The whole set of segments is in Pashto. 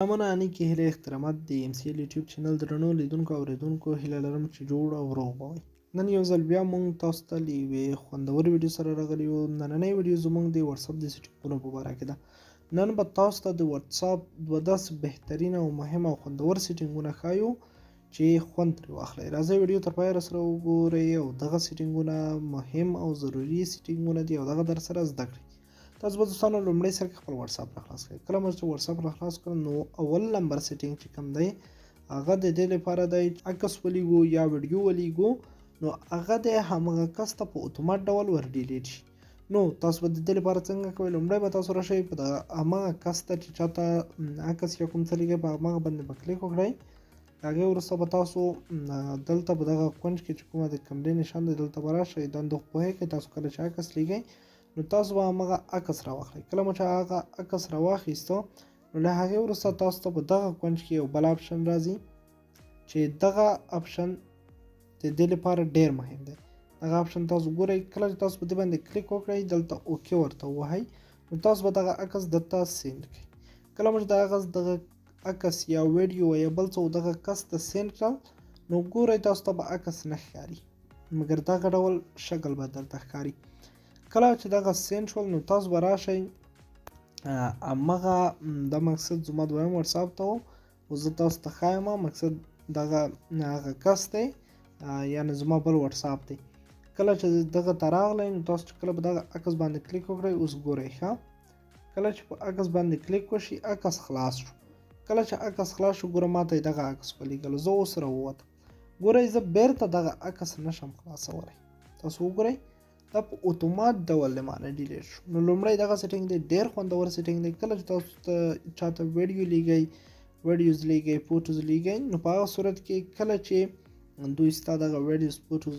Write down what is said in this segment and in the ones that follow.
مننه کې هیله احترامات د ام سی ال یوټیوب چینل درنو لیدونکو او اوریدونکو هیله لرم چې جوړ او روغ به وئ. نن یو ځل بیا موږ تاسو ته له یوې خوندورې ویډیو سره راغلي یو. نننۍ ویډیو زموږ د واتساپ د سیټینګونو په باره کې ده. نن به تاسو ته د واتساپ دوه داسې بهترین او مهم او خوندور سیټینګونه ښایو چې خوند ترې واخلئ. راځئ ویډیو تر پایه راسره وګورئ او دغه سیټینګونه مهم او ضروري سیټینګونه دي او دغه در سره زده کړئ. تاسو به دوستانو لومړی سر کې خپل واتساپ راخلاص کړئ. کله مو چې واتساپ راخلاص کړئ نو اول نمبر سیټینګ چې کوم دی هغه د دې لپاره دی عکس ولیږو یا ویډیو ولیږو نو هغه د همغه کس ته په اتومات ډول ور ډیلیټ شي. نو تاسو به د دې لپاره څنګه کوئ؟ لومړی به تاسو راشئ په همغه کس ته چې چاته عکس یا کوم څه لیږئ په همغه باندې به کلیک وکړئ. د هغې وروسته به تاسو دلته به دغه کونج کې چې کومه د کمرې نشان دی دلته به راشئ. دنده پوهېږئ تاسو کله چې عکس لیږئ نو تاسو به همغه عکس راواخلئ. کله مو چې هغه عکس راواخیستو نو له هغې وروسته تاسو ته په دغه کونج کې یو بل آپشن راځي چې دغه آپشن د دې لپاره ډېر مهم دی. دغه آپشن تاسو ګورئ. کله چې تاسو په دې باندې کلیک وکړئ دلته اوکې ورته ووهئ نو تاسو به دغه عکس دلته سینډ کړئ. کله مو چې دغه عکس یا ویډیو یا بل څه دغه کس ته سینډ کړل نو ګورئ تاسو ته به عکس نه ښکاري مګر دغه ډول شکل به درته ښکاري. کله چې دغه سینډ شول نو تاسو به راشئ همغه دا مقصد زما دویم واتساپ ته و او زه تاسو ته ښایم مقصد دغه هغه کس دی یعنې زما بل واتساپ دی. کله چې دغه ته راغلی نو تاسو چې کله به دغه عکس باندې کلیک وکړئ اوس ګورئ ښه کله چې په عکس باندې کلیک وشي عکس خلاص شو. کله چې عکس خلاص شو ګوره ماته یې دغه عکس ولیږلو زه اوس راووتم. ګورئ زه بیرته دغه عکس نشم خلاصولی. تاسو وګورئ دا په اتومات ډول د معنی ډیلیټ شو. نو لومړی دغه سیټینګ دی ډېر خوندور سیټینګ دی. کله چې تاسو چاته ویډیو لیږئ ویډیوز لیږئ فوټوز لیږئ نو په هغه صورت کې کله چې دوی ستا دغه ویډیوز فوټوز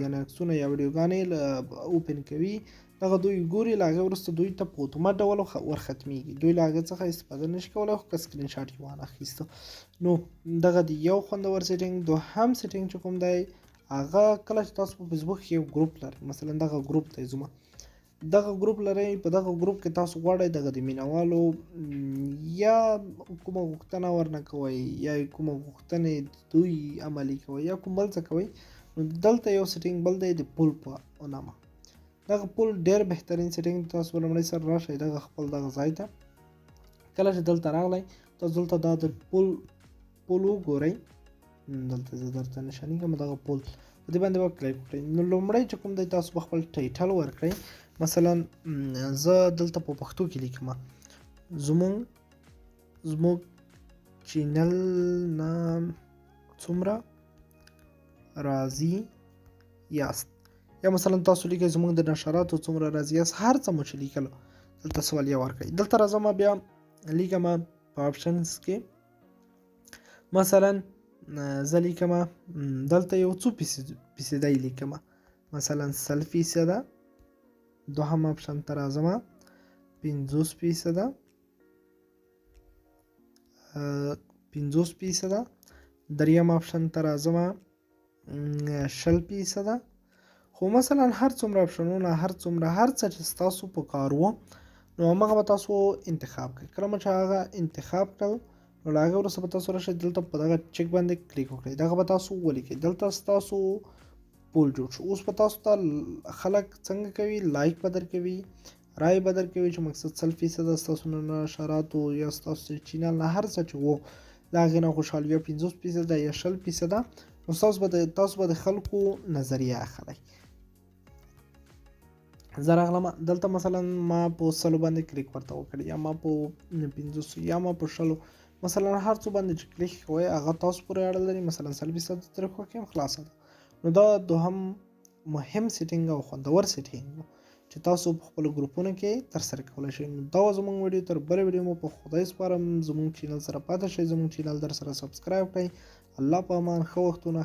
یعنې عکسونه یا ویډیوګانې اوپن کوي دغه دوی ګوري له هغې وروسته دوی ته په اتومات ډول ورختمیږي. دوی له هغې څخه استفاده نشي کولی خو که سکرین شاټ یې وانخیسته نو دغه د یو خوندور سیټینګ. دوهم سیټینګ چې کوم دی هغه کله چې تاسو په فیسبوک کې یو ګروپ لرئ مثلا دغه ګروپ دی زما دغه ګروپ لرئ په دغه ګروپ کې تاسو غواړئ دغه د مینهوالو یا کومه غوښتنه ورنه کوئ یا کومه غوښتنې دوی عملي کوئ یا کوم بل څه کوئ نو دلته یو سیټینګ بل دی د پول په نامه. دغه پول ډېر بهترین سیټینګ دی. تاسو لومړی سر راشئ دغه خپل دغه ځای ته. کله چې دلته راغلی تاسو دلته دا د پول وګورئ. دلته زه درته نشاني کوم دغه پول په دې باندې به کلیک وکړئ. نو لومړی چې کوم دی تاسو به خپل ټایټل ورکړئ. مثلا زه دلته په پښتو کې لیکم زموږ چینل نه څومره راضي یاست یا مثلا تاسو لیکئ زموږ د نشراتو څومره راضي یاست. هر څه مو چې لیکلو دلته سوالیه ورکړئ. دلته راځم بیا لیکم په آپشنز کې مثلا زه لیکم دلته یو څو فیصدی لیکم مثلا 100%. دوهم آپشن ته راځم 50%. دریم آپشن ته راځم 20%. خو مثلا هر څومره آپشنونه هر څه چې ستاسو په کار و نو همغه به تاسو انتخاب کړئ. کله مو چې هغه انتخاب کړل نو له هغې وروسته به تاسو راشئ دلته په دغه چک باندې کلیک وکړئ. دغه به تاسو ولیکئ. دلته ستاسو پول جوړ شو. اوس به تاسو ته خلک څنګه کوي لایک به درکوي رای به درکوي چې مقصد 100% ستاسو نشراتو یا ستاسو چینل نه هر څه چې و له هغې نه خوشحال یا 50% یا 20% نو تاسو به د خلکو نظریه اخلئ. زه راغلم دلته مثلا ما په 100 باندې کلیک ورته وکړ یا ما په 50 یا ما په 100 مثلا هر څه باندې چې کلیک کوئ هغه تاسو پورې اړه لري. مثلا 100% ترې خوښ یم خلاصه ده. نو دا دوهم مهم سیټینګ او خوندور سیټینګ چې تاسو په خپلو ګروپونو کې ترسره کولی شئ. نو دا زموږ ویډیو تر بله ویډیو مو په خدای سپارم. زموږ چینل سره پاتې شئ. زموږ چینل در سره سبسکرایب کړئ. الله په امان. ښه وختونه.